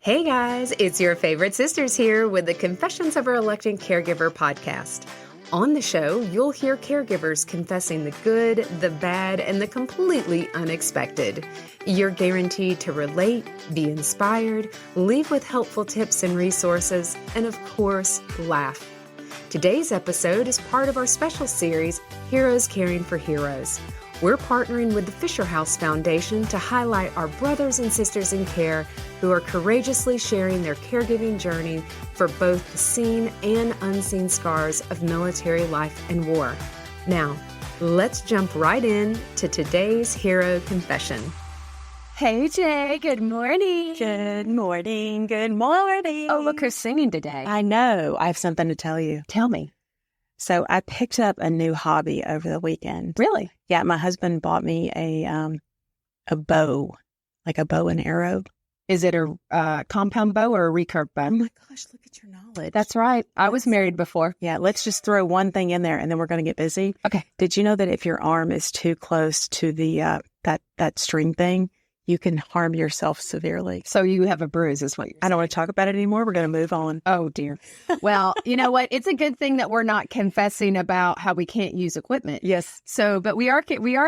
Hey guys, it's your favorite sisters here with the Confessions of a Reluctant Caregiver podcast. On the show, you'll hear caregivers confessing the good, the bad, and the completely unexpected. You're guaranteed to relate, be inspired, leave with helpful tips and resources, and of course, laugh. Today's episode is part of our special series, Heroes Caring for Heroes. We're partnering with the Fisher House Foundation to highlight our brothers and sisters in care who are courageously sharing their caregiving journey for both the seen and unseen scars of military life and war. Now, let's jump right in to today's hero confession. Hey, Jay. Good morning. Good morning. Good morning. Oh, look who's singing today. I know. I have something to tell you. Tell me. So I picked up a new hobby over the weekend. Really? Yeah, my husband bought me a bow, like a bow and arrow. Is it a compound bow or a recurve bow? Oh my gosh, look at your knowledge. That's right. I was married before. Yeah, let's just throw one thing in there and then we're going to get busy. Okay. Did you know that if your arm is too close to the that string thing, you can harm yourself severely? So you have a bruise is what you're saying. I don't want to talk about it anymore. We're going to move on. Oh, dear. Well, you know what? It's a good thing that we're not confessing about how we can't use equipment. Yes. So, but we are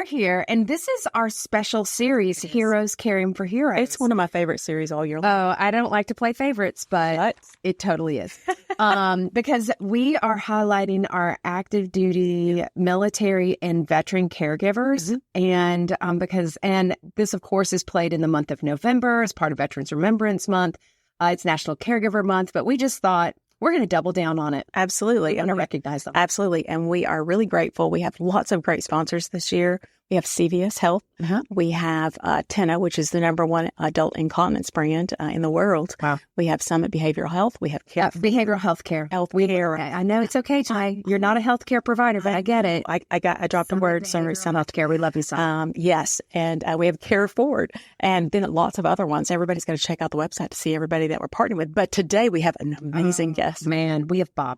here, and this is our special series, Heroes Caring for Heroes. It's one of my favorite series all year long. Oh, I don't like to play favorites, but it totally is. Because we are highlighting our active duty military and veteran caregivers. Mm-hmm. And this, of course, is played in the month of November as part of Veterans Remembrance Month. It's National Caregiver Month, but we just thought we're going to double down on it. Absolutely. We want to recognize them. Absolutely. And we are really grateful. We have lots of great sponsors this year. We have CVS Health. Uh-huh. We have Tenna, which is the #1 adult incontinence brand in the world. Wow. We have Summit Behavioral Health. We have behavioral health care. I know it's okay, Ty. You're not a healthcare provider, but I get it. I dropped a word. Some healthcare. We love you, son. Yes. And we have Care Forward and then lots of other ones. Everybody's got to check out the website to see everybody that we're partnering with. But today we have an amazing guest. Man, we have Bob.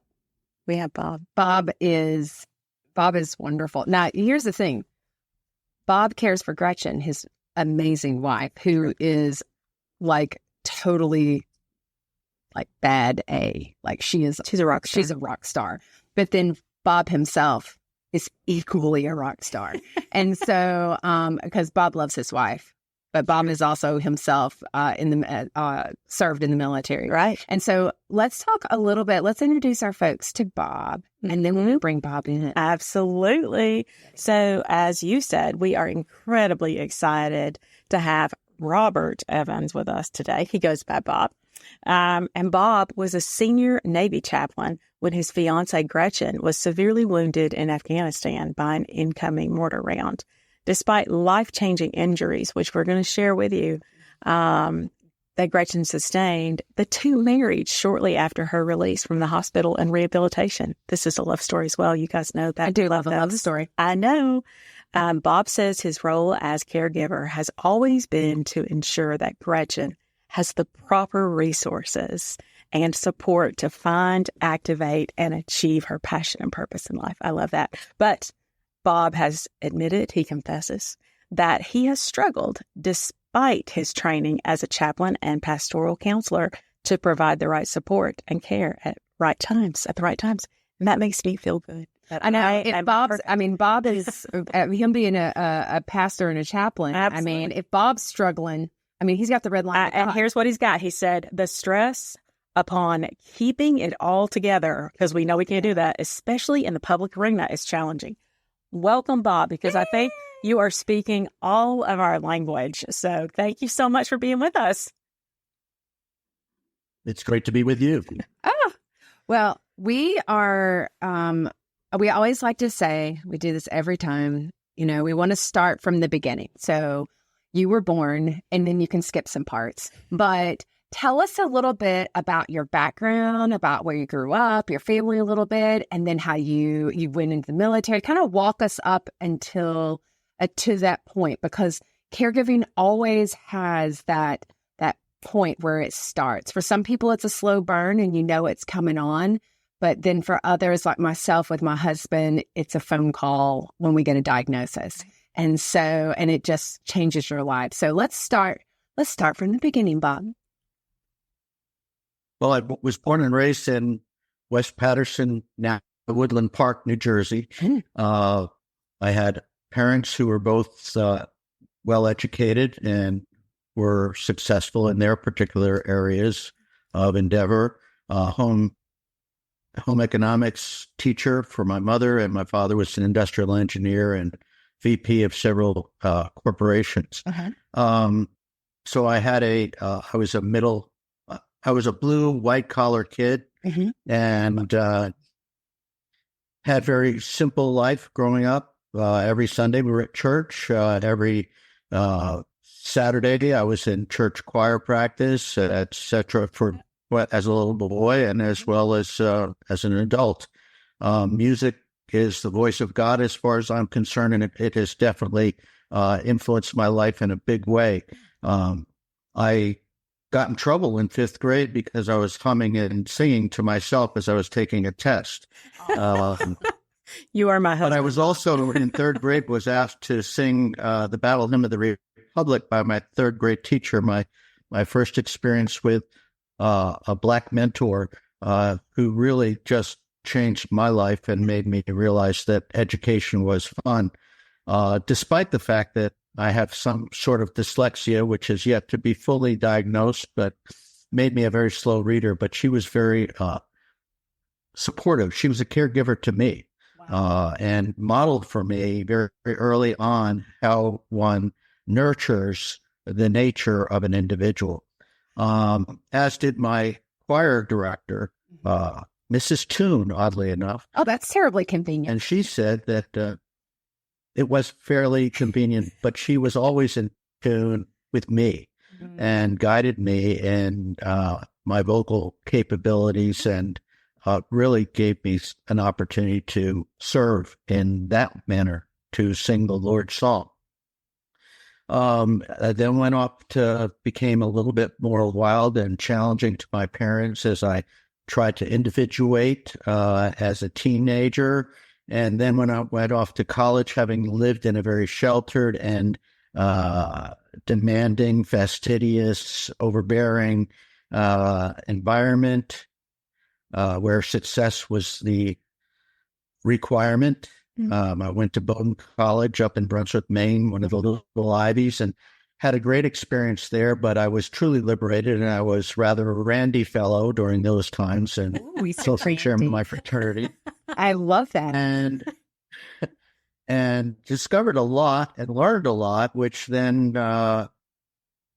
Bob is wonderful. Now, here's the thing. Bob cares for Gretchen, his amazing wife, who is like totally like bad A. Like she's a rock star. She's a rock star. But then Bob himself is equally a rock star. And so, because Bob loves his wife, but Bob is also himself served in the military. Right. And so let's talk a little bit. Let's introduce our folks to Bob, and then we'll bring Bob in. Absolutely. So as you said, we are incredibly excited to have Robert Evans with us today. He goes by Bob. And Bob was a senior Navy chaplain when his fiancée Gretchen was severely wounded in Afghanistan by an incoming mortar round. Despite life-changing injuries, which we're going to share with you, that Gretchen sustained, the two married shortly after her release from the hospital and rehabilitation. This is a love story as well. You guys know that. I do love a love story. I know. Bob says his role as caregiver has always been to ensure that Gretchen has the proper resources and support to find, activate, and achieve her passion and purpose in life. I love that. But Bob has admitted, he confesses, that he has struggled despite his training as a chaplain and pastoral counselor to provide the right support and care at the right times. And that makes me feel good. I know. Bob is, him being a pastor and a chaplain. Absolutely. I mean, if Bob's struggling, he's got the red line. And here's what he's got. He said, the stress upon keeping it all together, because we know we can't do that, especially in the public arena, is challenging. Welcome, Bob, because I think you are speaking all of our language. So thank you so much for being with us. It's great to be with you. Well, we are, we always like to say, we do this every time, we want to start from the beginning. So you were born and then you can skip some parts, but tell us a little bit about your background, about where you grew up, your family a little bit, and then how you went into the military. Kind of walk us up until to that point, because caregiving always has that point where it starts. For some people, it's a slow burn and it's coming on. But then for others, like myself with my husband, it's a phone call when we get a diagnosis. And it just changes your life. So let's start from the beginning, Bob. Well, was born and raised in West Patterson, now Woodland Park, New Jersey. I had parents who were both well educated and were successful in their particular areas of endeavor. Home economics teacher for my mother, and my father was an industrial engineer and VP of several corporations. So I had I was a blue, white collar kid, and had very simple life growing up. Every Sunday we were at church. Every Saturday I was in church choir practice, etc. As a little boy and as well as an adult. Music is the voice of God as far as I'm concerned, and it has definitely influenced my life in a big way. I got in trouble in 5th grade because I was humming and singing to myself as I was taking a test. You are my husband. But I was also in 3rd grade was asked to sing the Battle Hymn of the Republic by my 3rd grade teacher. My first experience with a Black mentor who really just changed my life and made me realize that education was fun, despite the fact that I have some sort of dyslexia, which is yet to be fully diagnosed, but made me a very slow reader. But she was very supportive. She was a caregiver to me. And modeled for me very, very early on how one nurtures the nature of an individual, as did my choir director, Mrs. Toon, oddly enough. Oh, that's terribly convenient. And she said that it was fairly convenient, but she was always in tune with me and guided me in my vocal capabilities and really gave me an opportunity to serve in that manner, to sing the Lord's song. I then went off to became a little bit more wild and challenging to my parents as I tried to individuate as a teenager. And then when I went off to college, having lived in a very sheltered and demanding, fastidious, overbearing environment, where success was the requirement. I went to Bowdoin College up in Brunswick, Maine, one of the little Ivies, and had a great experience there, but I was truly liberated, and I was rather a randy fellow during those times, and social chairman of my fraternity. I love that. And discovered a lot and learned a lot, which then I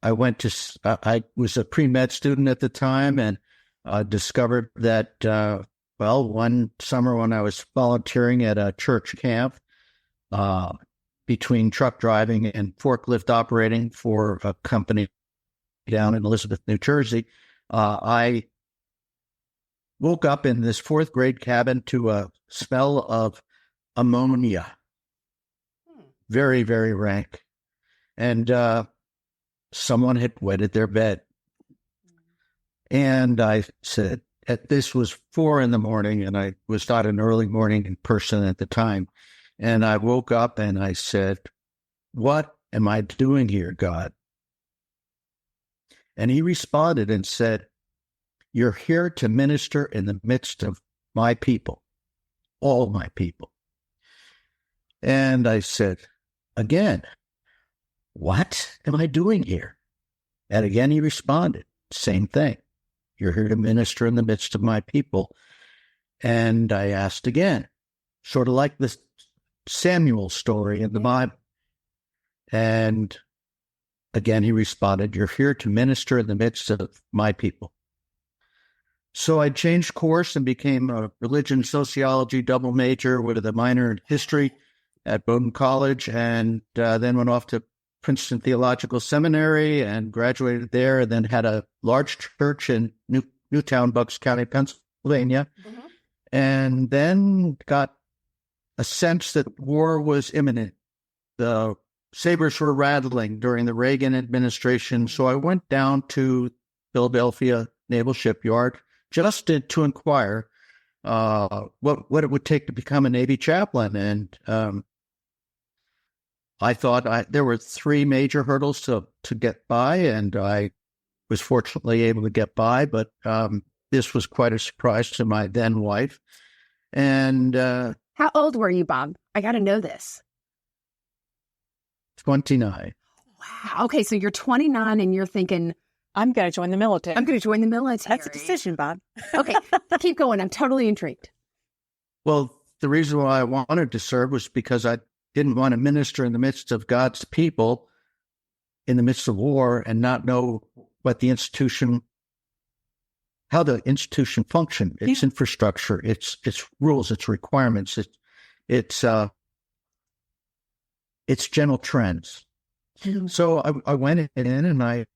was a pre-med student at the time, and discovered that, one summer when I was volunteering at a church camp, between truck driving and forklift operating for a company down in Elizabeth, New Jersey, I woke up in this 4th grade cabin to a smell of ammonia. Very, very rank. And someone had wetted their bed. And I said, this was 4 a.m, and I was not an early morning person at the time. And I woke up and I said, what am I doing here, God? And he responded and said, you're here to minister in the midst of my people, all my people. And I said, again, what am I doing here? And again, he responded, same thing. You're here to minister in the midst of my people. And I asked again, sort of like the Samuel story in the Bible. And again, he responded, you're here to minister in the midst of my people. So I changed course and became a religion sociology double major with a minor in history at Bowdoin College, and then went off to Princeton Theological Seminary and graduated there, and then had a large church in Newtown, Bucks County, Pennsylvania, and then got a sense that war was imminent. The sabers were rattling during the Reagan administration, so I went down to Philadelphia Naval Shipyard just to inquire what it would take to become a Navy chaplain. And I thought there were 3 major hurdles to get by, and I was fortunately able to get by. But this was quite a surprise to my then wife. And How old were you, Bob? I got to know this. 29. Wow. Okay, so you're 29 and you're thinking, I'm going to join the military. I'm going to join the military. That's a decision, Bob. Okay, keep going. I'm totally intrigued. Well, the reason why I wanted to serve was because I didn't want to minister in the midst of God's people, in the midst of war, and not know what the institution, how the institution functioned, its infrastructure, its rules, its requirements, its general trends. Mm-hmm. So I went in and I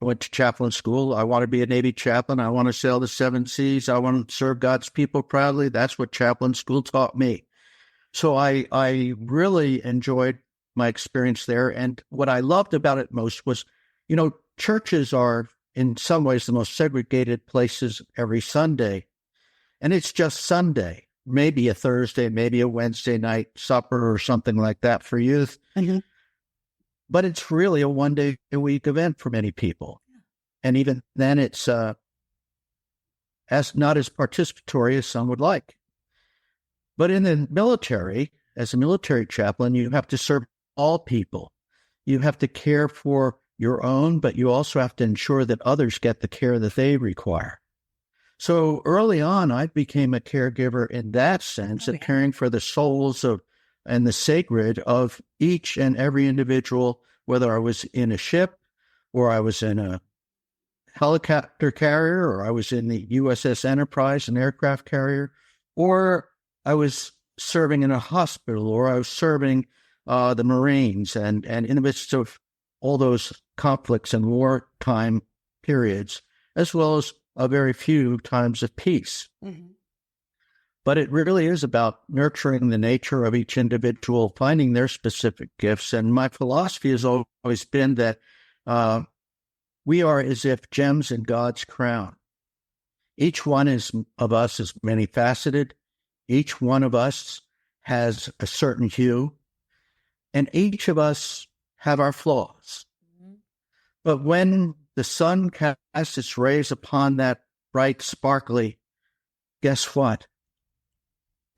went to chaplain school. I want to be a Navy chaplain. I want to sail the 7 seas. I want to serve God's people proudly. That's what chaplain school taught me. So I really enjoyed my experience there. And what I loved about it most was, churches are in some ways the most segregated places every Sunday. And it's just Sunday, maybe a Thursday, maybe a Wednesday night supper or something like that for youth. Mm-hmm. But it's really a one-day-a-week event for many people. And even then, it's not as participatory as some would like. But in the military, as a military chaplain, you have to serve all people. You have to care for your own, but you also have to ensure that others get the care that they require. So early on, I became a caregiver in that sense of caring for the souls and the sacred of each and every individual, whether I was in a ship or I was in a helicopter carrier or I was in the USS Enterprise, an aircraft carrier, or I was serving in a hospital or I was serving the Marines and in the midst of all those conflicts and wartime periods, as well as a very few times of peace. Mm-hmm. But it really is about nurturing the nature of each individual, finding their specific gifts. And my philosophy has always been that we are as if gems in God's crown. Each one of us is many-faceted. Each one of us has a certain hue. And each of us have our flaws. Mm-hmm. But when the sun casts its rays upon that bright, sparkly, guess what?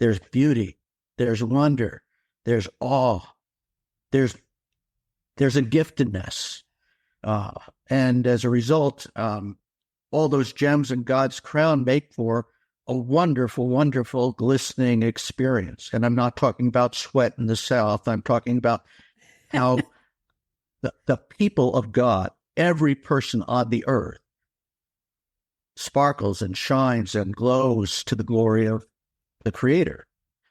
There's beauty, there's wonder, there's awe, there's a giftedness. And as a result, all those gems in God's crown make for a wonderful, wonderful, glistening experience. And I'm not talking about sweat in the South. I'm talking about how the people of God, every person on the earth, sparkles and shines and glows to the glory of the Creator.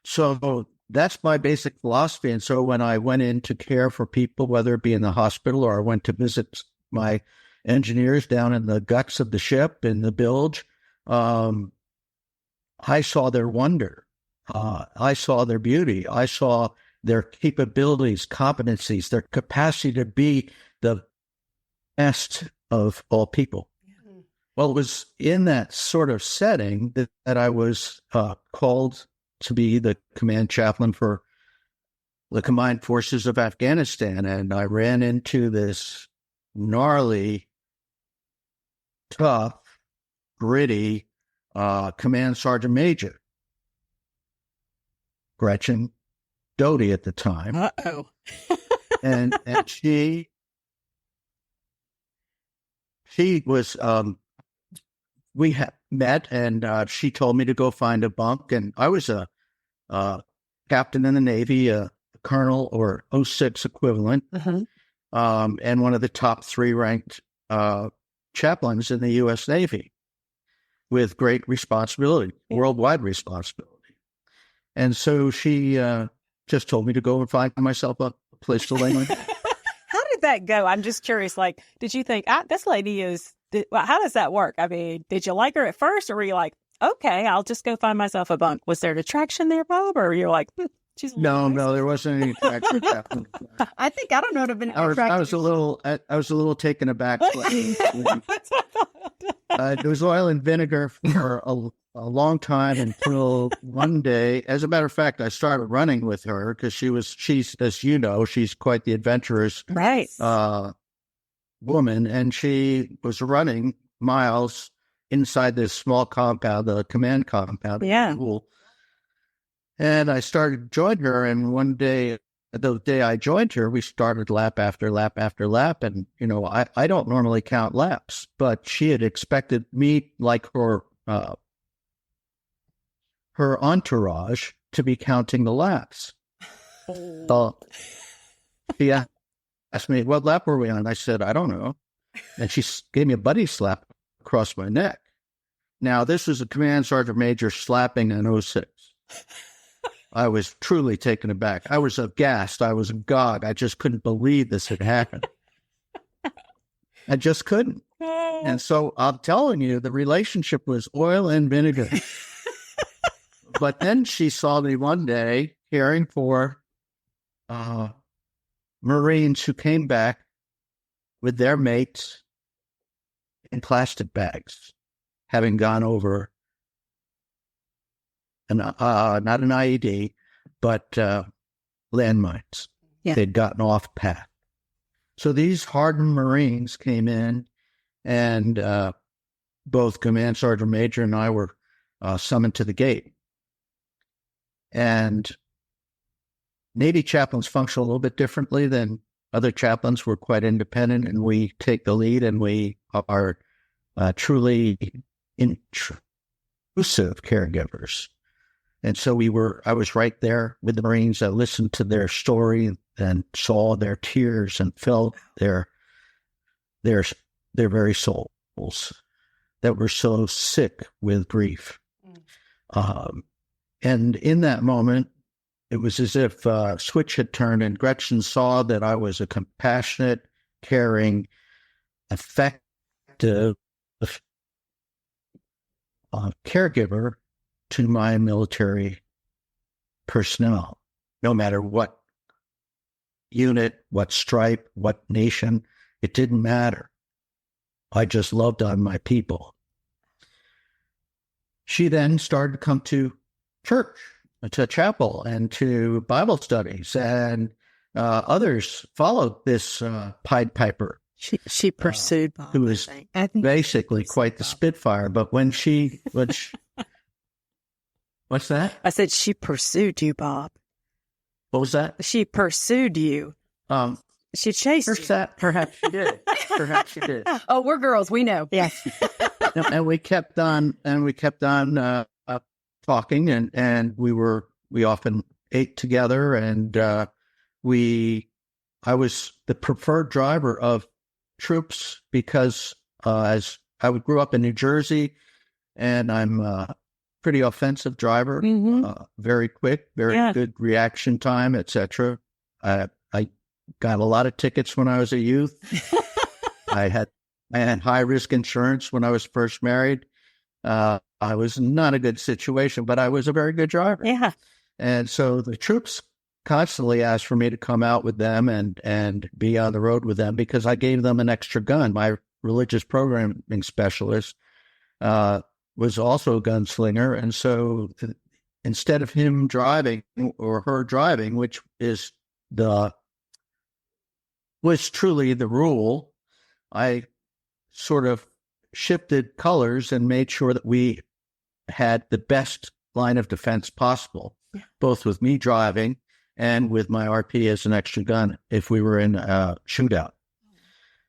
So that's my basic philosophy. And so when I went in to care for people, whether it be in the hospital or I went to visit my engineers down in the guts of the ship in the bilge, I saw their wonder. I saw their beauty. I saw their capabilities, competencies, their capacity to be the best of all people. Well, it was in that sort of setting that I was called to be the command chaplain for the Combined Forces of Afghanistan. And I ran into this gnarly, tough, gritty command sergeant major, Gretchen Doty at the time. Uh-oh. and she was... we had met, and she told me to go find a bunk. And I was a captain in the Navy, a colonel or 06 equivalent, and one of the top 3 ranked chaplains in the U.S. Navy with great responsibility, worldwide responsibility. And so she just told me to go and find myself a place to lay my head. How did that go? I'm just curious. Like, did you think, this lady is... how does that work? I mean, did you like her at first, or were you like, okay, I'll just go find myself a bunk? Was there an attraction there, Bob, or you're like, she's no, there wasn't any attraction. I think I don't know what have been attraction. I was a little taken aback. There was oil and vinegar for a long time until one day. As a matter of fact, I started running with her because she's, as you know, she's quite the adventurous, right? woman, and she was running miles inside this small compound, the command compound. Yeah. School. And I started to join her, and one day, the day I joined her, we started lap after lap after lap. And, I don't normally count laps, but she had expected me, like her entourage, to be counting the laps. So she asked me, what lap were we on? I said, I don't know. And she gave me a buddy slap across my neck. Now, this was a command sergeant major slapping an 06. I was truly taken aback. I was aghast. I was agog. I just couldn't believe this had happened. I just couldn't. And so I'm telling you, the relationship was oil and vinegar. But then she saw me one day caring for Marines who came back with their mates in plastic bags, having gone over not an IED, but landmines. Yeah. They'd gotten off path. So these hardened Marines came in, and both Command Sergeant Major and I were summoned to the gate. And Navy chaplains function a little bit differently than other chaplains. We're quite independent, and we take the lead, and we are truly intrusive caregivers. And so I was right there with the Marines. I listened to their story and saw their tears and felt their very souls that were so sick with grief. And in that moment, it was as if a switch had turned, and Gretchen saw that I was a compassionate, caring, effective caregiver to my military personnel, no matter what unit, what stripe, what nation. It didn't matter. I just loved on my people. She then started to come to church, to chapel, and to Bible studies, and others followed this Pied Piper. She pursued Bob, who was I think basically quite the Spitfire. But when she what's that? I said she pursued you, Bob. What was that? She pursued you. She chased you. Perhaps she did. Perhaps she did. Oh, we're girls. We know. Yes. And we kept on talking, and we often ate together, and I was the preferred driver of troops because as I grew up in New Jersey, and I'm a pretty offensive driver, very quick, very good reaction time, etc. I got a lot of tickets when I was a youth. I had high risk insurance when I was first married. I was not a good situation, but I was a very good driver. Yeah. And so the troops constantly asked for me to come out with them and be on the road with them because I gave them an extra gun. My religious programming specialist was also a gunslinger. And so instead of him driving or her driving, which was truly the rule, I sort of shifted colors and made sure that we had the best line of defense possible, both with me driving and with my RP as an extra gun if we were in a shootout.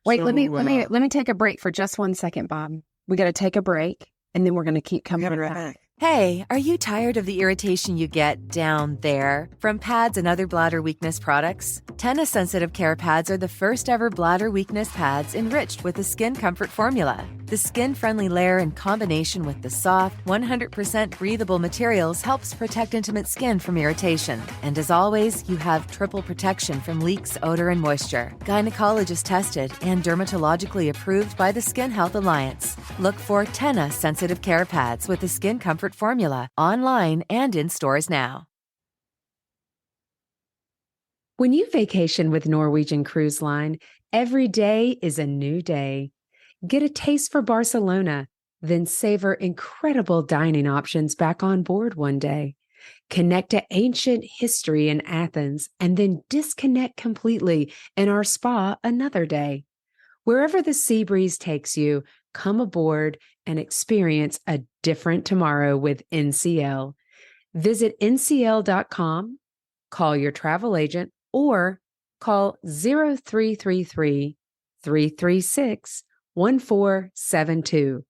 Wait, let me take a break for just 1 second, Bob. We got to take a break, and then we're going to keep coming right back. Hey, are you tired of the irritation you get down there from pads and other bladder weakness products? Tenna Sensitive Care Pads are the first ever bladder weakness pads enriched with the Skin Comfort formula. The skin-friendly layer in combination with the soft, 100% breathable materials helps protect intimate skin from irritation. And as always, you have triple protection from leaks, odor, and moisture. Gynecologist tested and dermatologically approved by the Skin Health Alliance. Look for Tenna Sensitive Care Pads with the Skin Comfort formula online and in stores now. When you vacation with Norwegian Cruise Line, every day is a new day. Get a taste for Barcelona, then savor incredible dining options back on board one day. Connect to ancient history in Athens, and then disconnect completely in our spa another day. Wherever the sea breeze takes you, come aboard and experience a different tomorrow with NCL. Visit ncl.com, call your travel agent, or call 0333-336-1472.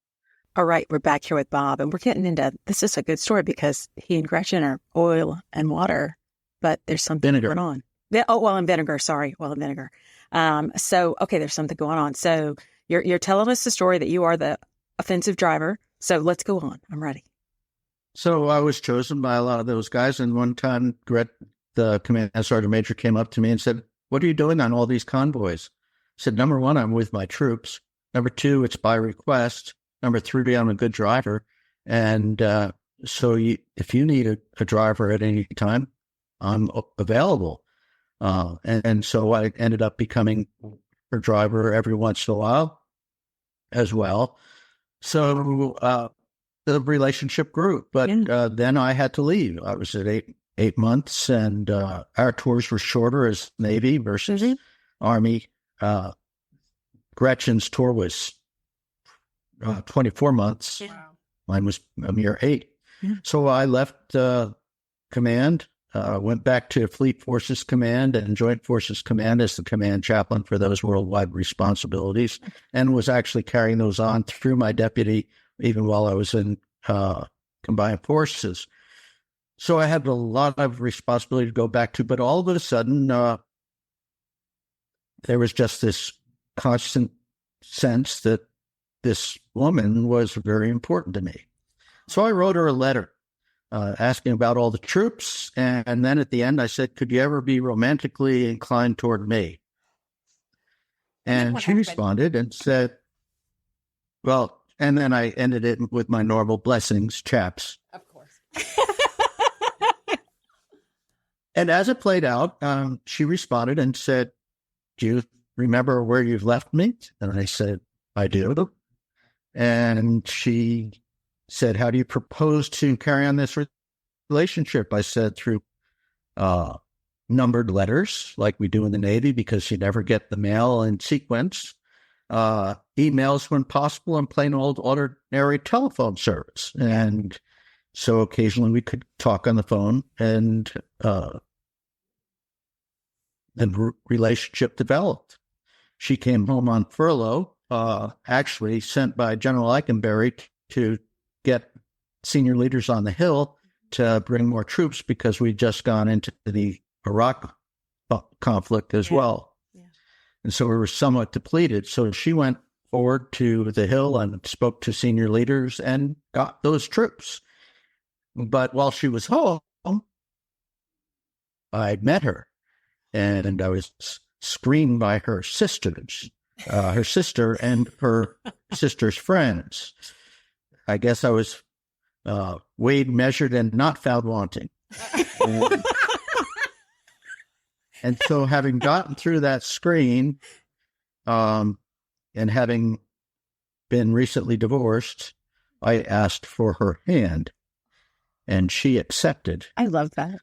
All right, we're back here with Bob, and we're getting into, this is a good story because he and Gretchen are oil and water, but there's something Vinegar. going on. Oil and vinegar, sorry, oil and vinegar. Okay, there's something going on. So you're telling us the story that you are the offensive driver. So let's go on. I'm ready. So I was chosen by a lot of those guys. And one time, the command sergeant major came up to me and said, "What are you doing on all these convoys?" I said, "Number one, I'm with my troops. Number two, it's by request. Number three, I'm a good driver. And if you need a driver at any time, I'm available." And so I ended up becoming a driver every once in a while as well. So the relationship grew, but then I had to leave. I was at eight months, and our tours were shorter as Navy versus Army. Gretchen's tour was 24 months. Wow. Mine was a mere 8. Yeah. So I left command, went back to Fleet Forces Command and Joint Forces Command as the command chaplain for those worldwide responsibilities, and was actually carrying those on through my deputy even while I was in combined forces. So I had a lot of responsibility to go back to, but all of a sudden, there was just this constant sense that this woman was very important to me. So I wrote her a letter asking about all the troops. And then at the end, I said, "Could you ever be romantically inclined toward me?" And she responded and said, "Well," and then I ended it with my normal blessings, chaps. Of course. And as it played out, she responded and said, "Do you remember where you've left me?" And I said, "I do." And she said, "How do you propose to carry on this relationship?" I said, "Through numbered letters like we do in the Navy, because you never get the mail in sequence, emails when possible, and plain old ordinary telephone service." And so occasionally we could talk on the phone, and the relationship developed. She came home on furlough, actually sent by General Eikenberry to get senior leaders on the Hill to bring more troops, because we'd just gone into the Iraq conflict as well. Yeah. And so we were somewhat depleted. So she went forward to the Hill and spoke to senior leaders and got those troops. But while she was home, I met her, and I was screened by her sisters, her sister and her sister's friends. I guess I was weighed, measured, and not found wanting. And so having gotten through that screen, and having been recently divorced, I asked for her hand, and she accepted. I love that.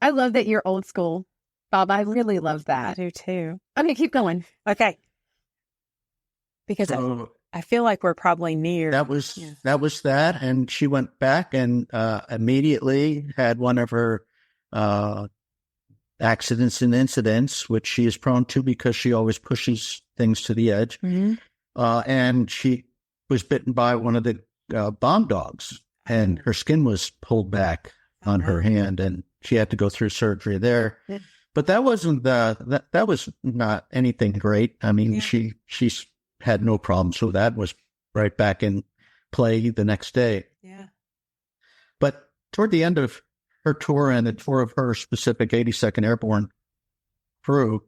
I love that you're old school, Bob. I really love that. I do too. Okay, keep going. Okay. Because I feel like we're probably near. That was that. And she went back and immediately had one of her accidents and incidents, which she is prone to because she always pushes things to the edge. Mm-hmm. And she was bitten by one of the bomb dogs, and her skin was pulled back on her hand, and she had to go through surgery there. Yeah. But that wasn't that was not anything great. I mean, she had no problems with that. Was right back in play the next day. Yeah. But toward the end of her tour and the tour of her specific 82nd Airborne crew,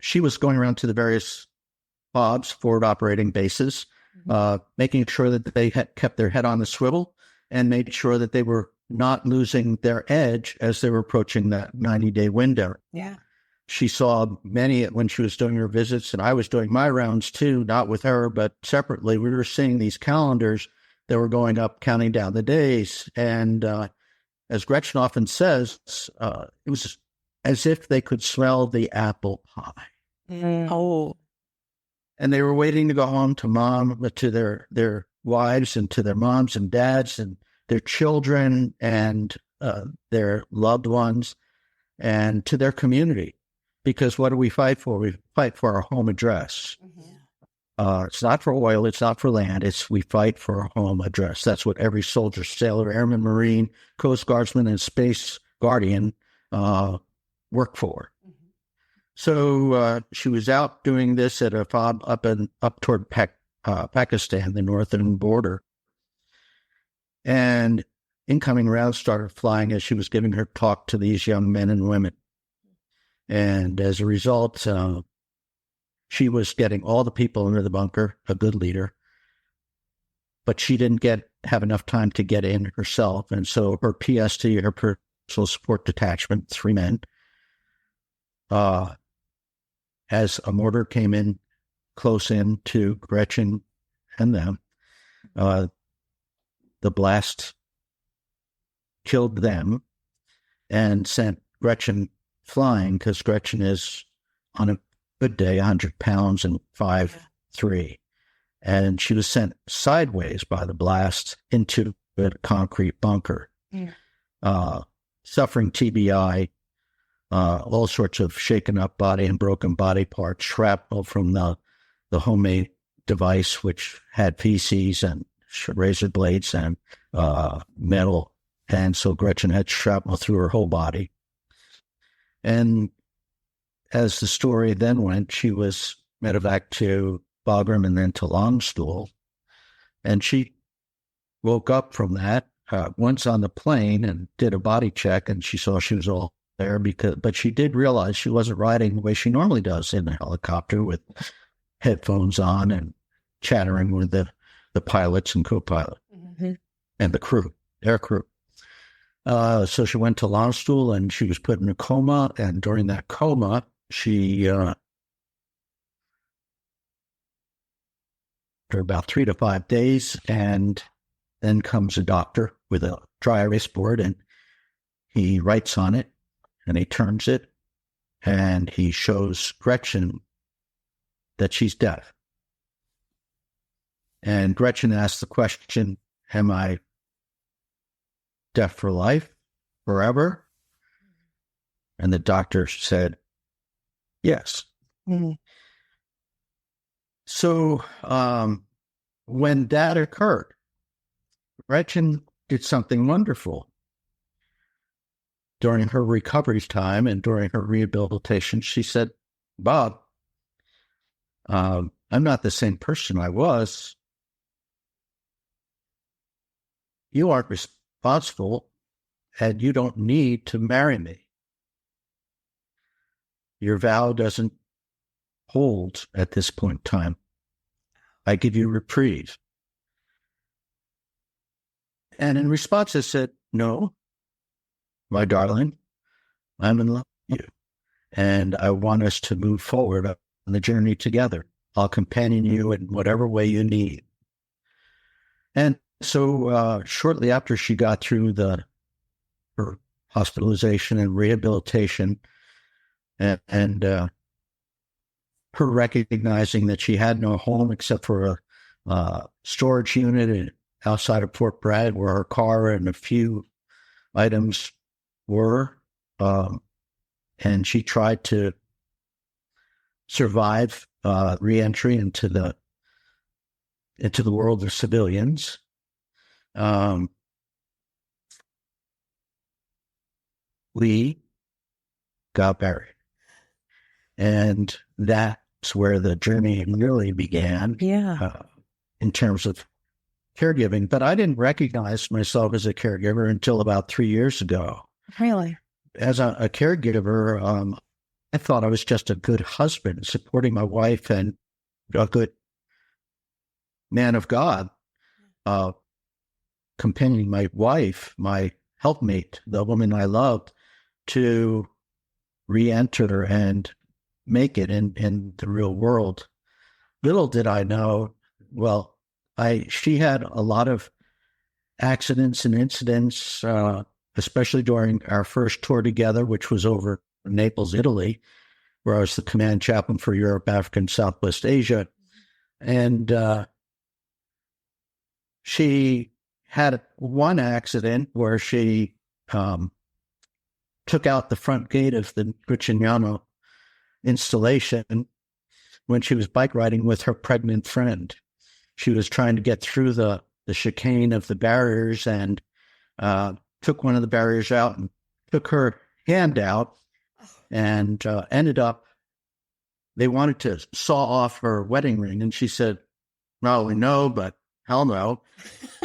she was going around to the various FOBs, forward operating bases, making sure that they had kept their head on the swivel and made sure that they were not losing their edge as they were approaching that 90-day window. Yeah. She saw many when she was doing her visits, and I was doing my rounds too, not with her, but separately. We were seeing these calendars that were going up, counting down the days. And as Gretchen often says, it was as if they could smell the apple pie. Oh. And they were waiting to go home to mom, to their wives and to their moms and dads and their children and their loved ones and to their community. Because what do we fight for? We fight for our home address. It's not for oil. It's not for land. We fight for our home address. That's what every soldier, sailor, airman, Marine, Coast Guardsman, and Space Guardian work for. So she was out doing this at a fob up toward Pakistan, the northern border. And incoming rounds started flying as she was giving her talk to these young men and women. And as a result, she was getting all the people into the bunker, a good leader, but she didn't have enough time to get in herself. And so her PST, her personal support detachment, 3 men, as a mortar came in close in to Gretchen and them, the blast killed them and sent Gretchen flying, because Gretchen is, on a good day, 100 pounds and 5'3". And she was sent sideways by the blast into a concrete bunker, suffering TBI, all sorts of shaken up body and broken body parts, shrapnel from the homemade device, which had feces and razor blades and metal. And so Gretchen had shrapnel through her whole body. And as the story then went, she was medevac to Bagram and then to Longstool. And she woke up from that once on the plane and did a body check, and she saw she was all there, but she did realize she wasn't riding the way she normally does in a helicopter with headphones on and chattering with the pilots and co-pilot and the crew, air crew. So she went to Longstool and she was put in a coma. And during that coma, she, for about 3 to 5 days, and then comes a doctor with a dry erase board, and he writes on it and he turns it and he shows Gretchen that she's deaf. And Gretchen asked the question, am I deaf for life, forever? And the doctor said, yes. So when that occurred, Gretchen did something wonderful. During her recovery time and during her rehabilitation, she said, Bob, I'm not the same person I was. You aren't responsible, and you don't need to marry me. Your vow doesn't hold at this point in time. I give you reprieve. And in response, I said, no, my darling, I'm in love with you, and I want us to move forward on the journey together. I'll companion you in whatever way you need. And so shortly after she got through her hospitalization and rehabilitation, and her recognizing that she had no home except for a storage unit outside of Fort Bragg, where her car and a few items were, and she tried to survive re-entry into the world of civilians. We got married, and that's where the journey really began. In terms of caregiving, but I didn't recognize myself as a caregiver until about 3 years ago. Really? As a caregiver, I thought I was just a good husband, supporting my wife, and a good man of God, accompanying my wife, my helpmate, the woman I loved, to re-enter and make it in the real world. Little did I know, well, she had a lot of accidents and incidents, especially during our first tour together, which was over in Naples, Italy, where I was the command chaplain for Europe, Africa, and Southwest Asia. And she had one accident where she took out the front gate of the Gretchen installation when she was bike riding with her pregnant friend. She was trying to get through the chicane of the barriers and took one of the barriers out and took her hand out and ended up, they wanted to saw off her wedding ring. And she said, well, no, but hell no.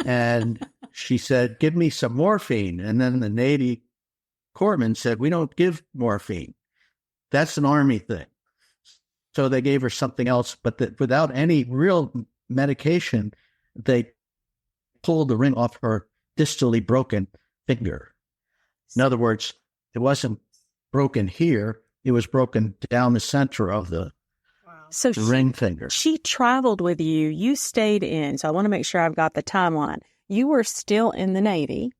And she said, give me some morphine. And then the Navy corpsman said, we don't give morphine. That's an Army thing. So they gave her something else, but without any real medication, they pulled the ring off her distally broken finger. In other words, it wasn't broken here. It was broken down the center of the ring finger. She traveled with you. You stayed in. So I want to make sure I've got the timeline. You were still in the Navy,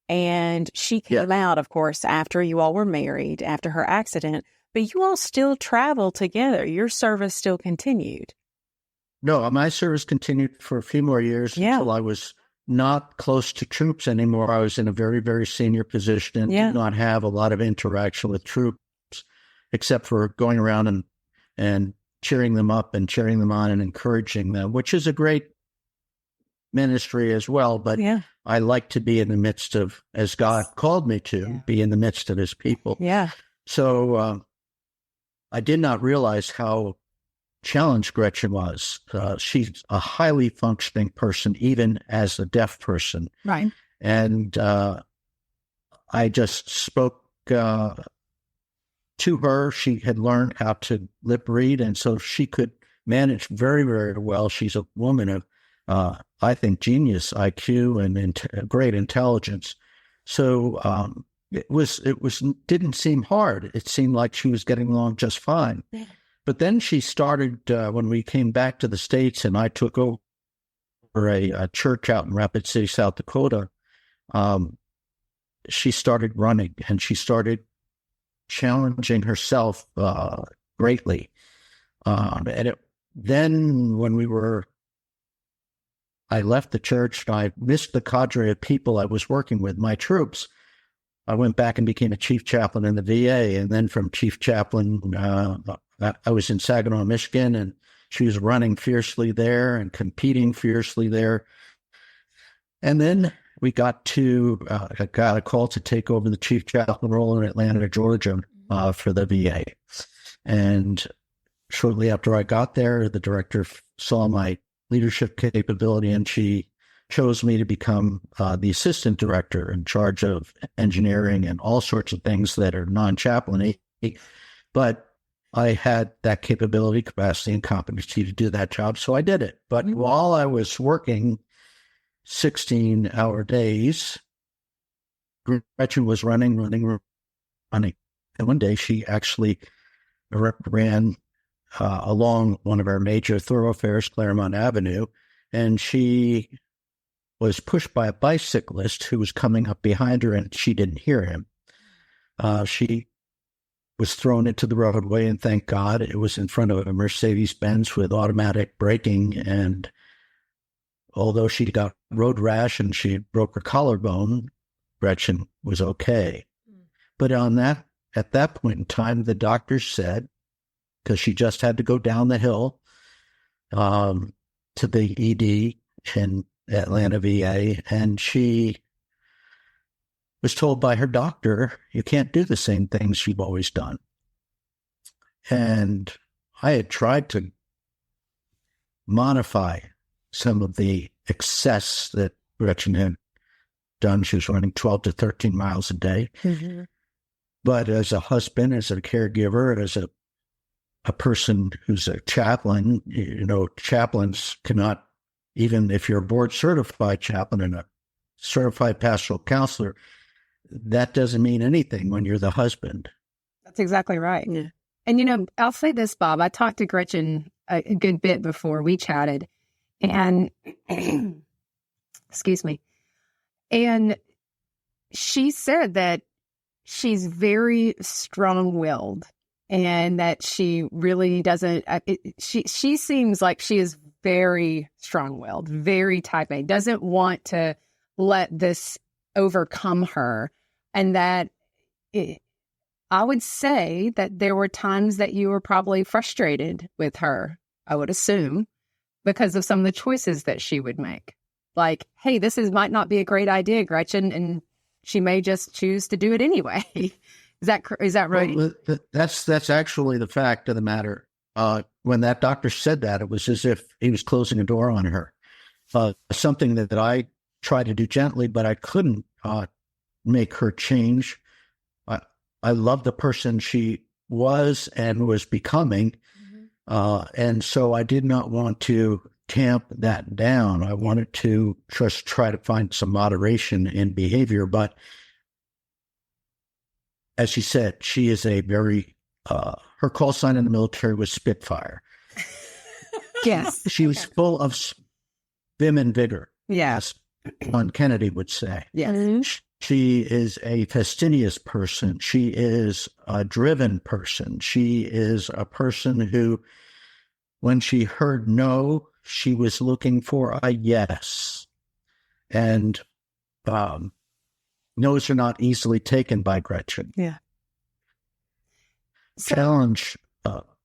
and she came out, of course, after you all were married, after her accident. But you all still traveled together. Your service still continued. No, my service continued for a few more years until I was not close to troops anymore. I was in a very, very senior position and did not have a lot of interaction with troops, except for going around and cheering them up and cheering them on and encouraging them, which is a great ministry as well. But I like to be in the midst of, as God called me to, be in the midst of his people. Yeah. So I did not realize how challenged Gretchen was. She's a highly functioning person, even as a deaf person. Right. And I just spoke to her. She had learned how to lip read, and so she could manage very, very well. She's a woman of, I think, genius IQ and great intelligence. So it didn't seem hard. It seemed like she was getting along just fine. But then she started, when we came back to the States and I took over a church out in Rapid City, South Dakota, she started running and she started challenging herself greatly. Then when I left the church, I missed the cadre of people I was working with, my troops. I went back and became a chief chaplain in the VA. And then from chief chaplain, I was in Saginaw, Michigan, and she was running fiercely there and competing fiercely there. And then we got a call to take over the chief chaplain role in Atlanta, Georgia, for the VA. And shortly after I got there, the director saw my leadership capability, and she chose me to become the assistant director in charge of engineering and all sorts of things that are non-chaplain-y. But I had that capability, capacity, and competency to do that job, so I did it. But while I was working 16-hour days, Gretchen was running. And one day she actually ran along one of our major thoroughfares, Claremont Avenue, and she was pushed by a bicyclist who was coming up behind her, and she didn't hear him. She was thrown into the roadway, and thank God it was in front of a Mercedes-Benz with automatic braking. And although she got road rash and she broke her collarbone, Gretchen was okay. But at that point in time, the doctors said, because she just had to go down the hill to the ED in Atlanta, VA, and she was told by her doctor, you can't do the same things you've always done. And I had tried to modify some of the excess that Gretchen had done. She was running 12 to 13 miles a day. Mm-hmm. But as a husband, as a caregiver, as a person who's a chaplain, chaplains cannot, even if you're a board certified chaplain and a certified pastoral counselor, that doesn't mean anything when you're the husband. That's exactly right. Yeah. And, I'll say this, Bob, I talked to Gretchen a good bit before we chatted, and excuse me. And she said that she's very strong-willed and that she really doesn't, she seems like she is very strong-willed, very type A, doesn't want to let this overcome her. And that I would say that there were times that you were probably frustrated with her, I would assume, because of some of the choices that she would make. Like, hey, might not be a great idea, Gretchen, and she may just choose to do it anyway. Is that right? Well, that's actually the fact of the matter. When that doctor said that, it was as if he was closing a door on her. Something that I tried to do gently, but I couldn't make her change. I love the person she was and was becoming. And so I did not want to tamp that down. I wanted to just try to find some moderation in behavior. But as she said, she is a very, her call sign in the military was Spitfire. Yes. She was full of vim and vigor. Yes. As Kennedy would say. Yes. She is a fastidious person. She is a driven person. She is a person who, when she heard no, she was looking for a yes. And no's are not easily taken by Gretchen. Yeah. Challenge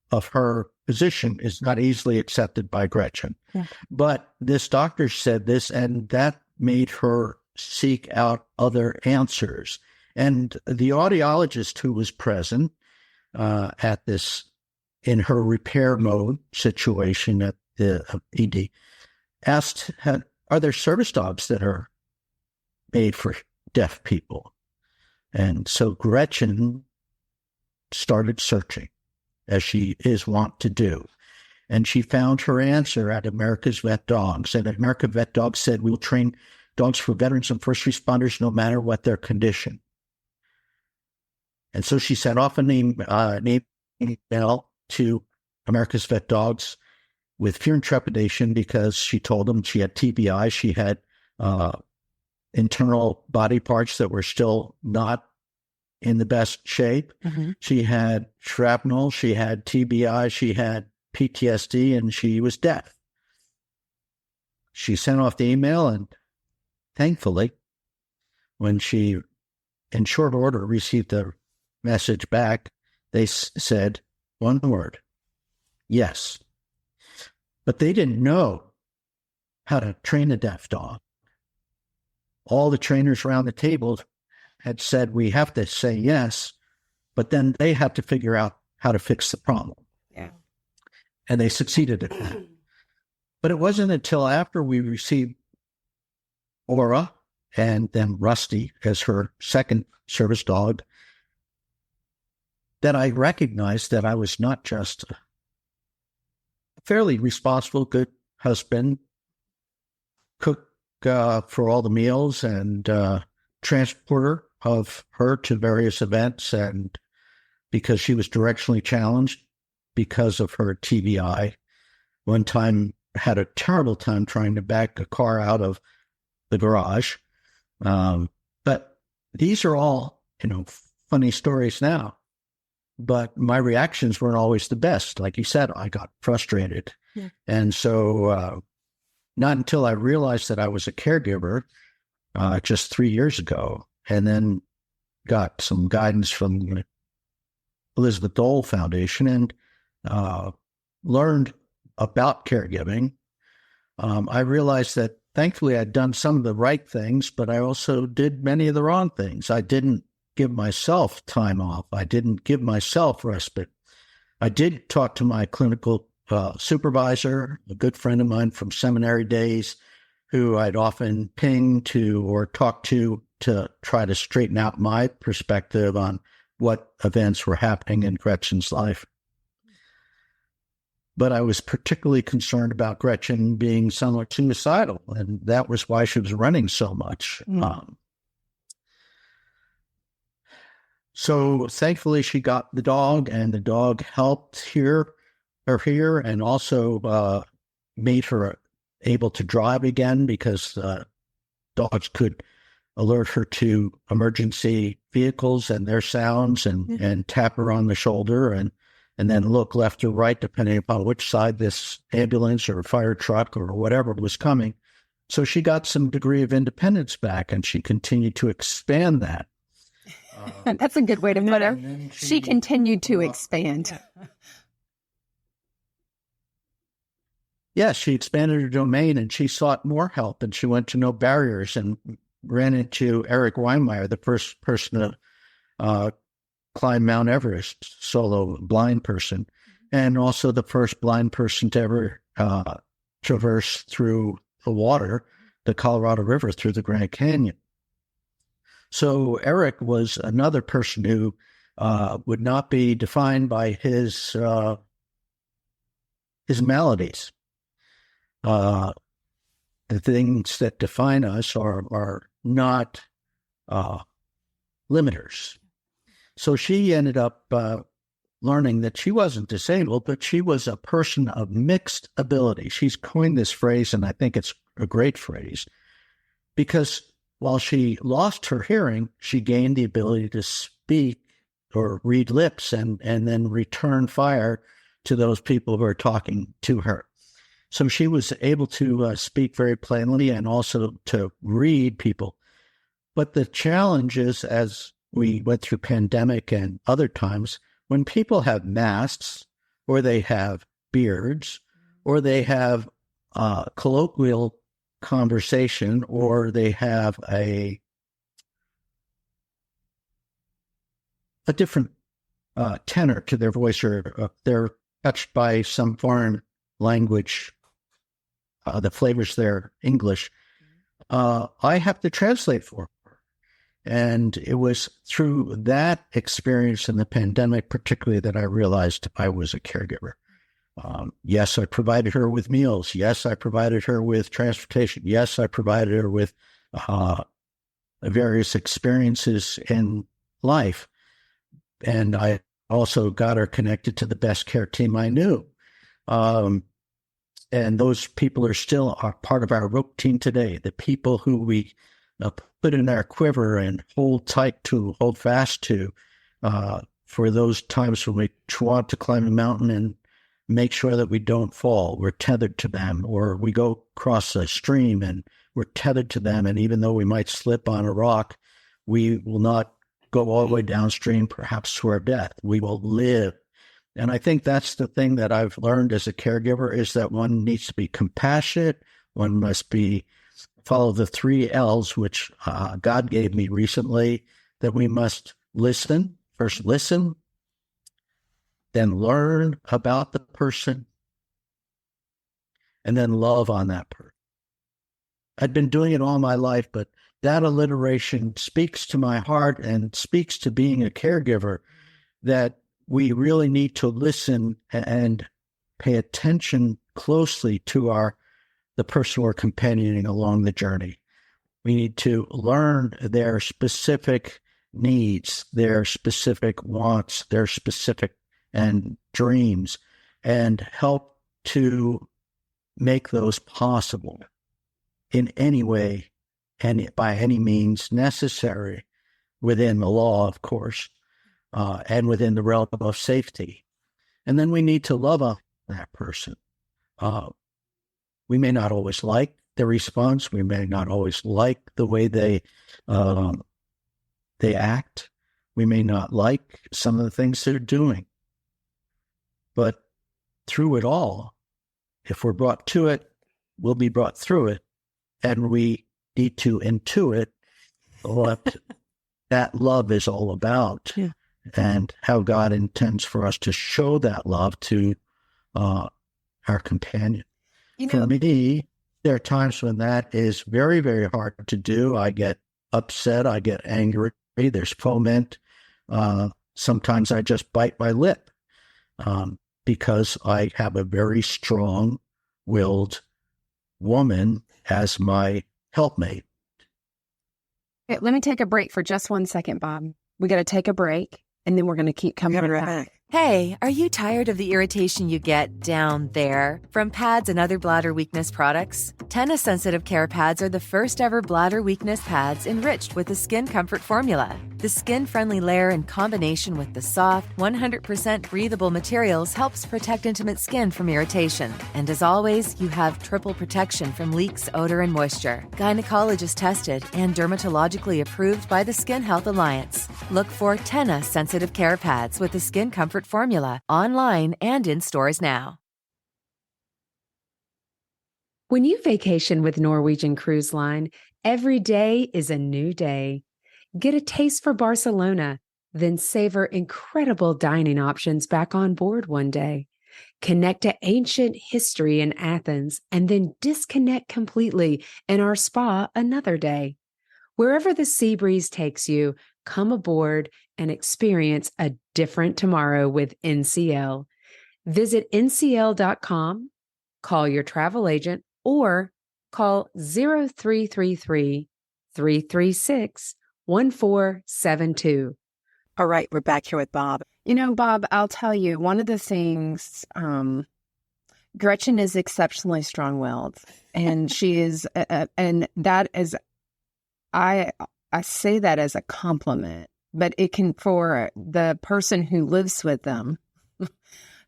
of her position is not easily accepted by Gretchen. Yeah. But this doctor said this, and that made her seek out other answers. And the audiologist who was present at this, in her repair mode situation at the ED, asked, are there service dogs that are made for deaf people? And so Gretchen started searching, as she is wont to do. And she found her answer at America's Vet Dogs. And America Vet Dogs said, we will train dogs for veterans and first responders no matter what their condition. And so she sent off an email to America's Vet Dogs with fear and trepidation, because she told them she had TBI, she had internal body parts that were still not in the best shape. Mm-hmm. She had shrapnel, she had TBI, she had PTSD, and she was deaf. She sent off the email, and thankfully, when she, in short order, received the message back, they said one word, yes. But they didn't know how to train a deaf dog. All the trainers around the table had said, we have to say yes, but then they have to figure out how to fix the problem. Yeah. And they succeeded at that. But it wasn't until after we received Aura and then Rusty as her second service dog that I recognized that I was not just a fairly responsible, good husband, cook for all the meals, and transporter of her to various events, and because she was directionally challenged because of her TBI. One time had a terrible time trying to back a car out of the garage. But these are all, funny stories now. But my reactions weren't always the best. Like you said, I got frustrated. Yeah. And so not until I realized that I was a caregiver just 3 years ago, and then got some guidance from the Elizabeth Dole Foundation and learned about caregiving, I realized that thankfully I'd done some of the right things, but I also did many of the wrong things. I didn't give myself time off. I didn't give myself respite. I did talk to my clinical supervisor, a good friend of mine from seminary days, who I'd often ping to or talk to try to straighten out my perspective on what events were happening in Gretchen's life. But I was particularly concerned about Gretchen being somewhat suicidal, and that was why she was running so much. So thankfully she got the dog, and the dog helped her here and also made her able to drive again, because dogs could alert her to emergency vehicles and their sounds and tap her on the shoulder. And and then look left or right, depending upon which side this ambulance or fire truck or whatever was coming. So she got some degree of independence back, and she continued to expand that. That's a good way to put it. She continued to expand. Yes, she expanded her domain, and she sought more help, and she went to No Barriers and ran into Eric Weinmeier, the first person to climb Mount Everest, solo blind person, and also the first blind person to ever traverse through the water, the Colorado River, through the Grand Canyon. So Eric was another person who would not be defined by his maladies. The things that define us are not limiters. So she ended up learning that she wasn't disabled, but she was a person of mixed ability. She's coined this phrase, and I think it's a great phrase, because while she lost her hearing, she gained the ability to speak or read lips and then return fire to those people who are talking to her. So she was able to speak very plainly and also to read people. But the challenge is, as we went through pandemic and other times, when people have masks or they have beards or they have colloquial conversation or they have a different tenor to their voice, or they're touched by some foreign language that flavors their English, I have to translate for her. And it was through that experience in the pandemic, particularly, that I realized I was a caregiver. Yes, I provided her with meals. Yes, I provided her with transportation. Yes, I provided her with various experiences in life. And I also got her connected to the best care team I knew. And those people are still part of our routine today. The people who we put in our quiver and hold fast to, for those times when we want to climb a mountain and make sure that we don't fall. We're tethered to them, or we go across a stream and we're tethered to them. And even though we might slip on a rock, we will not go all the way downstream, perhaps to our death. We will live. And I think that's the thing that I've learned as a caregiver, is that one needs to be compassionate. One must follow the 3 L's, which God gave me recently, that we must listen. First, listen, then learn about the person, and then love on that person. I'd been doing it all my life, but that alliteration speaks to my heart and speaks to being a caregiver, that we really need to listen and pay attention closely to the person we're companioning along the journey. We need to learn their specific needs, their specific wants, their specific and dreams, and help to make those possible in any way and by any means necessary, within the law, of course, and within the realm of safety. And then we need to love on that person. We may not always like the response. We may not always like the way they act. We may not like some of the things they're doing. But through it all, if we're brought to it, we'll be brought through it. And we need to intuit what that love is all about, and how God intends for us to show that love to our companion. For me, there are times when that is very, very hard to do. I get upset. I get angry. There's foment. Sometimes I just bite my lip because I have a very strong-willed woman as my helpmate. Okay, let me take a break for just 1 second, Bob. We got to take a break, and then we're going to keep coming right back. Hey, are you tired of the irritation you get down there from pads and other bladder weakness products? Tennis-sensitive care pads are the first ever bladder weakness pads enriched with the skin comfort formula. The skin-friendly layer in combination with the soft, 100% breathable materials helps protect intimate skin from irritation. And as always, you have triple protection from leaks, odor, and moisture. Gynecologist tested and dermatologically approved by the Skin Health Alliance. Look for Tenna Sensitive Care Pads with the Skin Comfort Formula online and in stores now. When you vacation with Norwegian Cruise Line, every day is a new day. Get a taste for Barcelona, then savor incredible dining options back on board one day. Connect to ancient history in Athens, and then disconnect completely in our spa another day. Wherever the sea breeze takes you, come aboard and experience a different tomorrow with NCL. Visit ncl.com, call your travel agent, or call 0333 336 1472. All right, we're back here with Bob. You know, Bob, I'll tell you, one of the things, Gretchen is exceptionally strong-willed, and she is, and that is, I say that as a compliment, but it can, for the person who lives with them,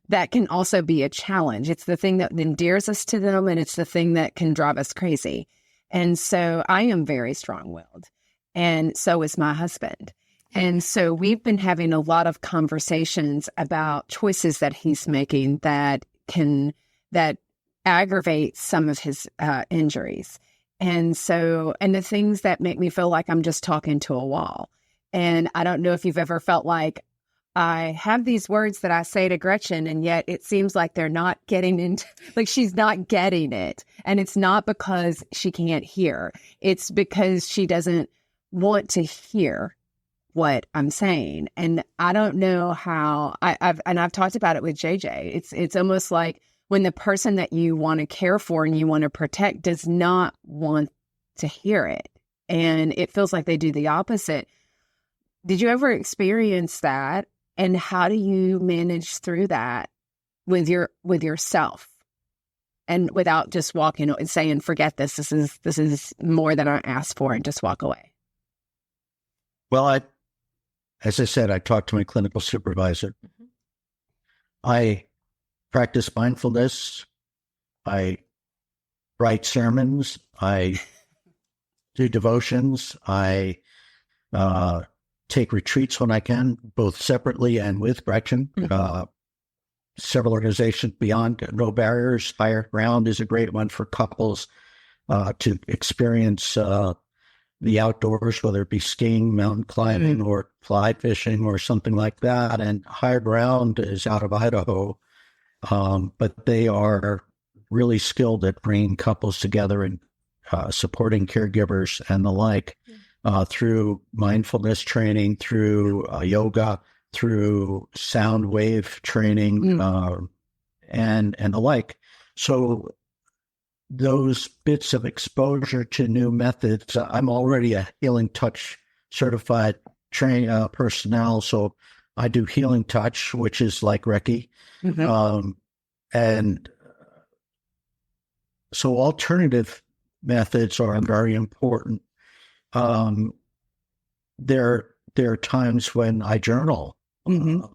that can also be a challenge. It's the thing that endears us to them, and it's the thing that can drive us crazy. And so I am very strong-willed, and so is my husband. And so we've been having a lot of conversations about choices that he's making that aggravate some of his injuries. And the things that make me feel like I'm just talking to a wall. And I don't know if you've ever felt like I have these words that I say to Gretchen, and yet it seems like they're not getting into, like she's not getting it. And it's not because she can't hear. It's because she doesn't want to hear what I'm saying. And I don't know how I've talked about it with JJ. It's almost like when the person that you want to care for and you want to protect does not want to hear it. And it feels like they do the opposite. Did you ever experience that? And how do you manage through that with yourself, and without just walking and saying, "Forget this. This is more than I asked for," and just walk away? Well, as I said, I talked to my clinical supervisor. Mm-hmm. I practice mindfulness. I write sermons. I do devotions. I take retreats when I can, both separately and with Gretchen. Mm-hmm. Several organizations beyond No Barriers. Higher Ground is a great one for couples to experience the outdoors, whether it be skiing, mountain climbing, mm-hmm. or fly fishing or something like that. And Higher Ground is out of Idaho, but they are really skilled at bringing couples together and supporting caregivers and the like. Mm-hmm. Through mindfulness training, through yoga, through sound wave training, and the like. So those bits of exposure to new methods, I'm already a Healing Touch certified personnel, so I do Healing Touch, which is like Reiki. Mm-hmm. And so alternative methods are very important. There are times when I journal. Mm-hmm.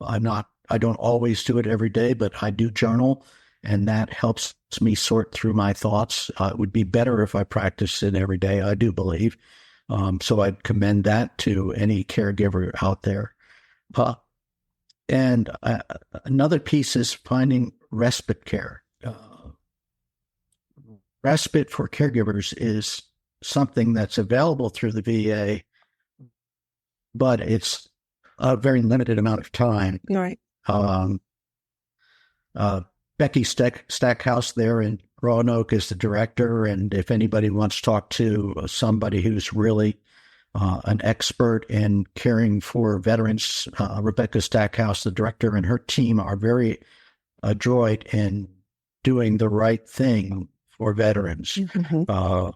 I don't always do it every day, but I do journal, and that helps me sort through my thoughts. It would be better if I practiced it every day, I do believe. So I'd commend that to any caregiver out there. And another piece is finding respite care. Respite for caregivers is something that's available through the VA, but it's a very limited amount of time. Right. Becky Stackhouse there in Roanoke is the director, and if anybody wants to talk to somebody who's really an expert in caring for veterans, Rebecca Stackhouse, the director, and her team are very adroit in doing the right thing for veterans. Mm-hmm.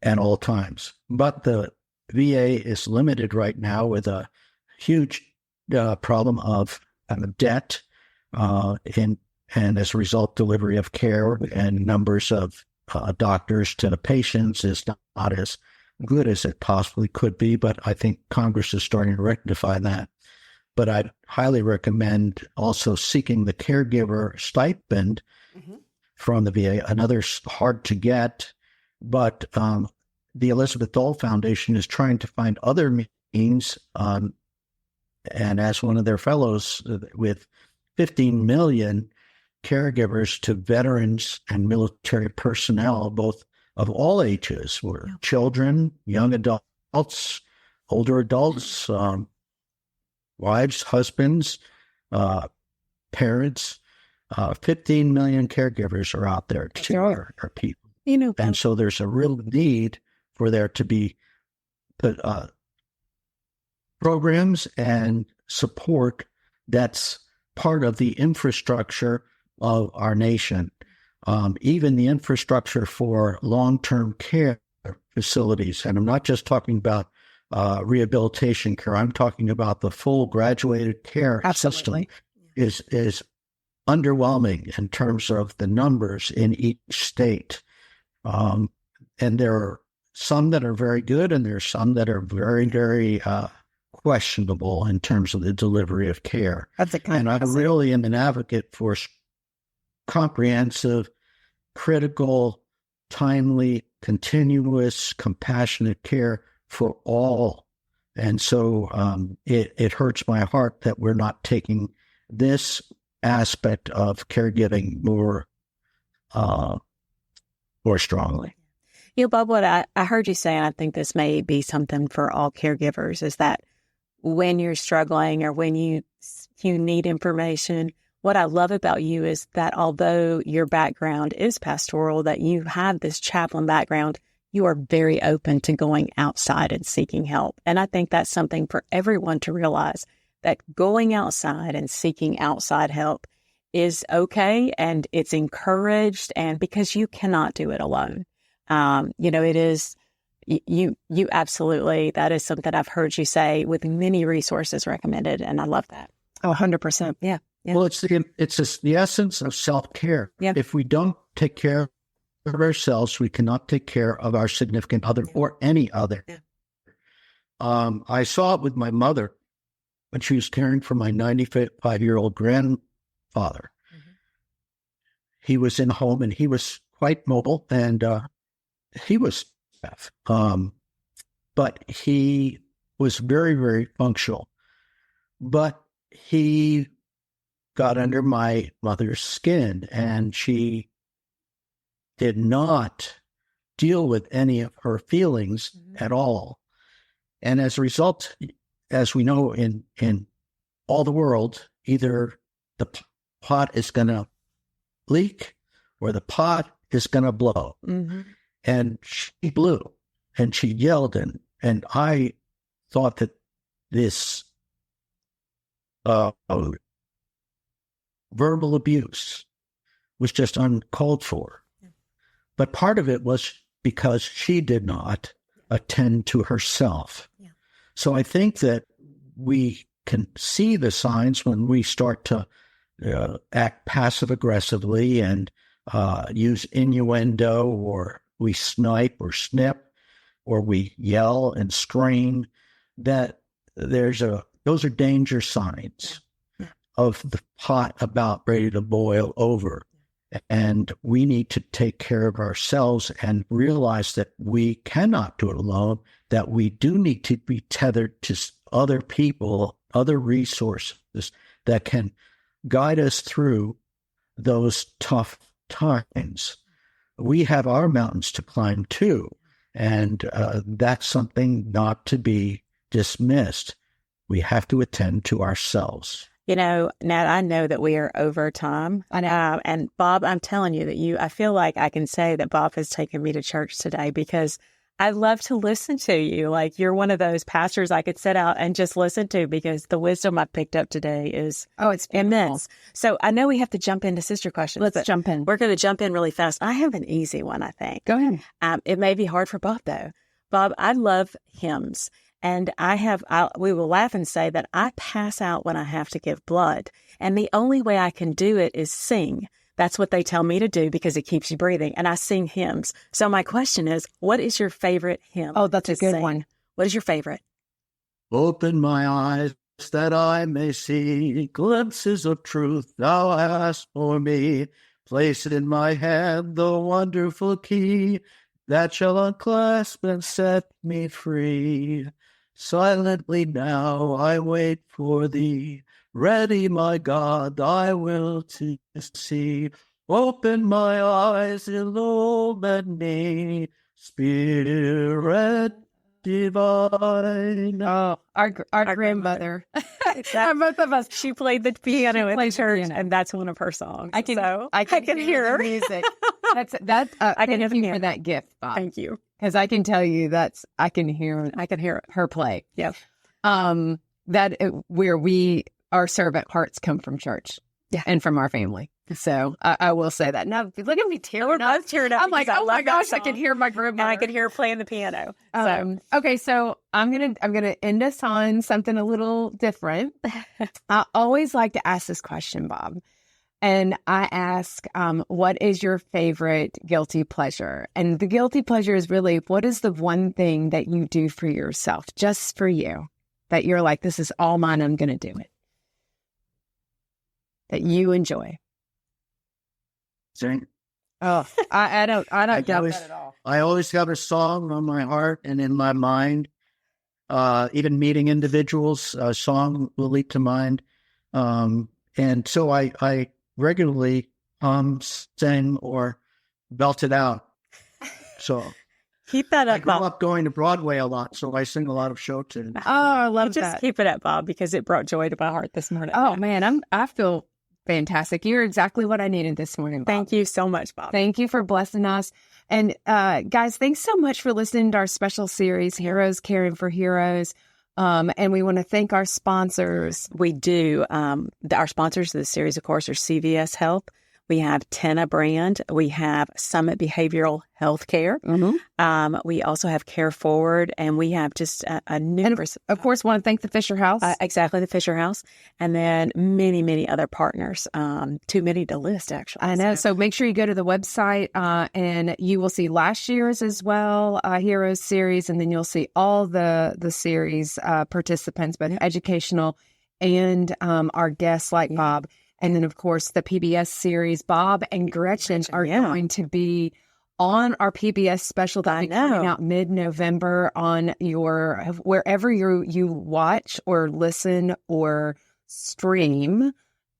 At all times. But the VA is limited right now with a huge problem of debt and as a result, delivery of care and numbers of doctors to the patients is not as good as it possibly could be, but I think Congress is starting to rectify that. But I'd highly recommend also seeking the caregiver stipend from the VA. Another hard to get, but the Elizabeth Dole Foundation is trying to find other means. And as one of their fellows, with 15 million caregivers to veterans and military personnel, both of all ages, were children, young adults, older adults, wives, husbands, parents. 15 million caregivers are out there to our people. And so there's a real need for there to be programs and support that's part of the infrastructure of our nation. Even the infrastructure for long-term care facilities. And I'm not just talking about rehabilitation care. I'm talking about the full graduated care system is underwhelming in terms of the numbers in each state. And there are some that are very good, and there are some that are very, very questionable in terms of the delivery of care. And I really am an advocate for comprehensive, critical, timely, continuous, compassionate care for all. And so it hurts my heart that we're not taking this aspect of caregiving more strongly. Bob, what I heard you say, and I think this may be something for all caregivers, is that when you're struggling or when you need information, what I love about you is that although your background is pastoral, that you have this chaplain background, you are very open to going outside and seeking help. And I think that's something for everyone to realize, that going outside and seeking outside help is okay, and it's encouraged, and because you cannot do it alone. It is, you absolutely, that is something I've heard you say with many resources recommended. And I love that. Oh, 100%. Yeah. Well, it's the essence of self-care. Yeah. If we don't take care of ourselves, we cannot take care of our significant other or any other. Yeah. I saw it with my mother when she was caring for my 95-year-old grandfather. Mm-hmm. He was in home, and he was quite mobile, and he was deaf. But he was very, very functional. But he got under my mother's skin, and she did not deal with any of her feelings at all. And as a result, as we know in all the world, either the pot is going to leak or the pot is going to blow. Mm-hmm. And she blew, and she yelled, and I thought that this verbal abuse was just uncalled for. Yeah. But part of it was because she did not attend to herself. Yeah. So I think that we can see the signs when we start to act passive-aggressively and use innuendo, or we snipe or snip, or we yell and scream, that those are danger signs of the pot about ready to boil over. And we need to take care of ourselves and realize that we cannot do it alone, that we do need to be tethered to other people, other resources that can guide us through those tough times. We have our mountains to climb too, and that's something not to be dismissed. We have to attend to ourselves. Nat, I know that we are over time. I know. And Bob, I'm telling you that I feel like I can say that Bob has taken me to church today, because I love to listen to you. Like, you're one of those pastors I could sit out and just listen to, because the wisdom I picked up today is it's immense. So I know we have to jump into sister questions. Let's jump in. We're going to jump in really fast. I have an easy one, I think. Go ahead. It may be hard for Bob, though. Bob, I love hymns. And we will laugh and say that I pass out when I have to give blood. And the only way I can do it is sing. That's what they tell me to do because it keeps you breathing. And I sing hymns. So my question is, what is your favorite hymn? Oh, that's a good one. What is your favorite? Open my eyes that I may see glimpses of truth thou hast for me. Place in my hand the wonderful key that shall unclasp and set me free. Silently now I wait for thee. Ready, my God, thy will to see. Open my eyes, illumine me, Spirit divine. Oh, our grandmother. Both of us. She played the piano at the church, and that's one of her songs. I can hear her music. That's. I can hear you for that gift, Bob. Thank you, because I can tell you I can hear her play. Yeah. Where our servant hearts come from church, and from our family. So I will say that. Now look at me tearing up. I'm like, oh my gosh, I can hear my grandmother. And I can hear her playing the piano. Okay, so I'm gonna end us on something a little different. I always like to ask this question, Bob, and I ask, what is your favorite guilty pleasure? And the guilty pleasure is really, what is the one thing that you do for yourself, just for you, that you're like, this is all mine. I'm gonna do it. That you enjoy. Sing. Oh, I don't doubt that at all. I always have a song on my heart and in my mind. Even meeting individuals, a song will leap to mind. And so I regularly sing or belt it out. So keep that up, I grew up going to Broadway a lot, so I sing a lot of show tunes. Oh, I love that. Just keep it up, Bob, because it brought joy to my heart this morning. Oh man, I feel fantastic. You're exactly what I needed this morning, Bob. Thank you so much, Bob. Thank you for blessing us. And guys, thanks so much for listening to our special series, Heroes Caring for Heroes. And we want to thank our sponsors. We do. Our sponsors of the series, of course, are CVS Health. We have Tenna Brand. We have Summit Behavioral Healthcare. Mm-hmm. We also have Care Forward, and we have just a numerous. And of course, want to thank the Fisher House. Exactly, the Fisher House, and then many, many other partners. Too many to list, actually. I know. So make sure you go to the website, and you will see last year's as well, Heroes series, and then you'll see all the series participants, both educational and our guests like Bob. And then, of course, the PBS series, Bob and Gretchen are going to be on our PBS special that coming out mid-November on your wherever you watch or listen or stream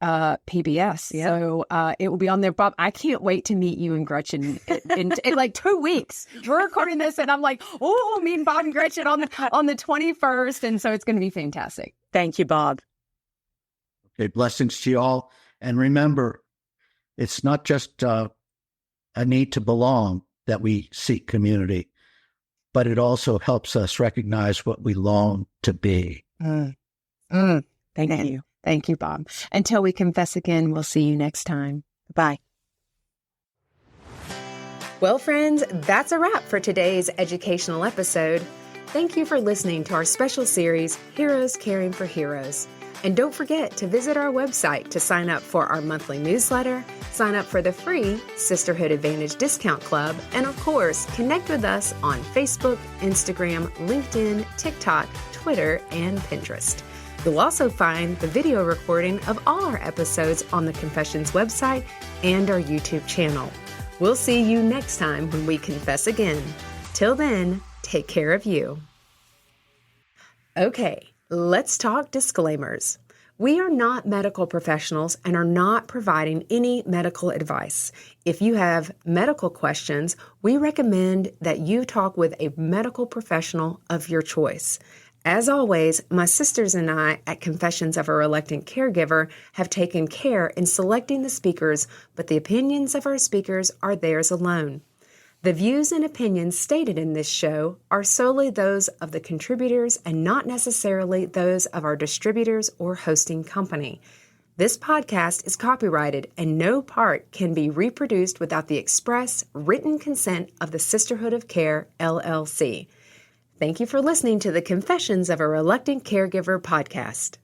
PBS. Yep. So it will be on there. Bob, I can't wait to meet you and Gretchen in like 2 weeks. We're recording this, and I'm like, oh, me and Bob and Gretchen on the 21st, and so it's going to be fantastic. Thank you, Bob. Okay, blessings to you all. And remember, it's not just a need to belong that we seek community, but it also helps us recognize what we long to be. Thank you. Thank you, Bob. Until we confess again, we'll see you next time. Bye. Well, friends, that's a wrap for today's educational episode. Thank you for listening to our special series, Heroes Caring for Heroes. And don't forget to visit our website to sign up for our monthly newsletter, sign up for the free Sisterhood Advantage Discount Club, and of course, connect with us on Facebook, Instagram, LinkedIn, TikTok, Twitter, and Pinterest. You'll also find the video recording of all our episodes on the Confessions website and our YouTube channel. We'll see you next time when we confess again. Till then, take care of you. Okay. Let's talk disclaimers. We are not medical professionals and are not providing any medical advice. If you have medical questions, we recommend that you talk with a medical professional of your choice. As always, my sisters and I at Confessions of a Reluctant Caregiver have taken care in selecting the speakers, but the opinions of our speakers are theirs alone. The views and opinions stated in this show are solely those of the contributors and not necessarily those of our distributors or hosting company. This podcast is copyrighted and no part can be reproduced without the express written consent of the Sisterhood of Care, LLC. Thank you for listening to the Confessions of a Reluctant Caregiver podcast.